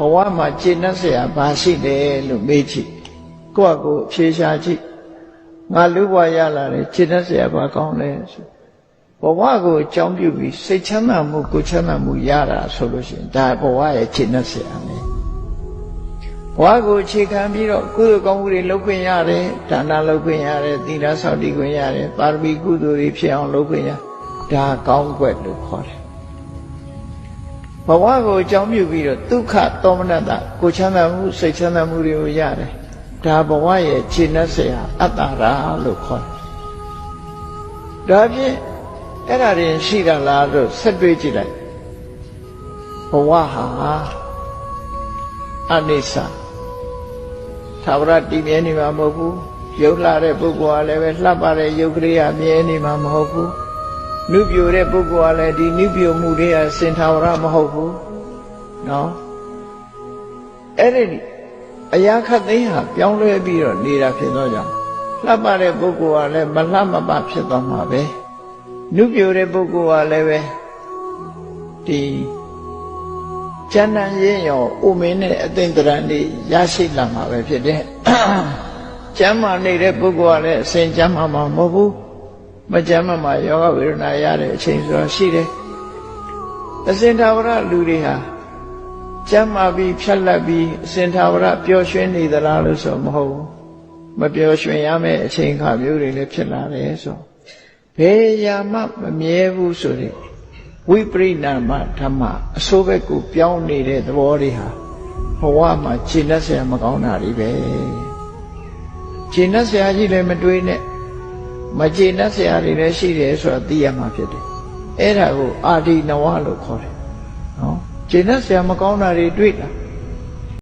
ဘဝမှာကျင့်တတ်เสียဘာရှိတယ်လို့မေးကြည့်ကိုယ့်ကိုဖြေရှားကြည့်ငါလူဘဝရလာတယ်ကျင့်တတ်เสียဘာကောင်းလဲဆိုဘဝကိုအကြောင်းပြုပြီးစိတ်ချမ်းသာမှုကိုယ်ချမ်းသာမှုရတာဆိုလို့ရှိရင်ဒါဘဝရဲ့ကျင့်တတ်เสียမယ်ဘဝကိုအခြေခံပြီးတော့ကုသိုလ်ကောင်းမှုတွေလုပ်ခွင့်ရတယ်ဒါနလုပ်ခွင့်ရတယ်သီလဆောက်တည်ခွင့်ရတယ်ပါရမီကုသိုလ်တွေဖြစ်အောင်လုပ်ခွင့်ရဒါကောင်းကွက်လို့ခေါ်တယ်ဘဝကိုအကြောင်းပြုပြီးတော့ဒုက္ခသောမနတကိုချမ်းသာမှုစိတ်ချမ်းသာမှုတွေကိုရတယ်ဒါဘဝရဲ့ခြေနှက်เสียအတ္တရာလို့ခေါ်တယ်ဒါဖြင့်အဲ့ဒါတွေရှိတာလားလို့ဆက်တွေးကြည့်လိုက်ဘဝဟာအနိစ္စသာဝရတည်မြဲနေမှာမဟုတ်ဘူးရုပ်လှတဲ့ပုဂ္ဂိုလ်ကလည်းပဲလှပတဲ့ရုပ်ကလေးကမြဲနေမှာမဟုတ်ဘူးနုပြိုတဲ့ပုဂ္ဂိုလ်ကလည်းဒီနုပြိုမှုတွေကစင်ထာဝရမဟုတ်ဘူးနော်အဲ့ဒီအရာခတ်သိမ်းဟာပြောင်းလဲပြီးတော့နေတာဖြစ်သောကြောင့်လှပတဲ့ပုဂ္ဂိုလ်ကလည်းမလှမပဖြစ်သွားမှာပဲနုပြိုတဲ့ပုဂ္ဂိုလ်ကလည်းပဲဒီကျမ်းန်ရင်ရောဥမင်းနဲ့အသိဉာဏ်တွေရရှိလာမှာပဲဖြစ်တယ်ကျမ်းမာနေတဲ့ပုဂ္ဂိုလ်ကလည်းအစဉ်ကျမ်းမာမှာမဟုတ်ဘူးမကျမ်းမာမှာယောဂဝေဒနာရတဲ့အချိန်ဆိုတာရှိတယ်အစဉ်ထာဝရလူတွေဟာကျမ်းမာပြီးဖြတ်လက်ပြီးအစဉ်ထာဝရပျော်ရွှင်နေသလားလို့ဆိုမဟုတ်ဘူးမပျော်ရွှင်ရမယ့်အချိန်ခါမျိုးတွေလည်းဖြစ်လာတယ်ဆိုဘယ်ရာမှမမြဲဘူးဆိုတဲ့ဝိပရိနာမဓမ္မအစိုးဘက်ကိုပြောင်းနေတဲ့သဘောတွေဟာဘဝမှာခြေနှက်เสียမကောင်းတာတွေပဲခြေနှက်เสียကြီးလည်းမတွေးနဲ့မခြေနှက်เสียတွေလည်းရှိတယ်ဆိုတာသိရမှာဖြစ်တယ်အဲ့ဒါကိုအာဒီနဝလို့ခေါ်တယ်နော်ခြေနှက်เสียမကောင်းတာတွေတွေ့တာ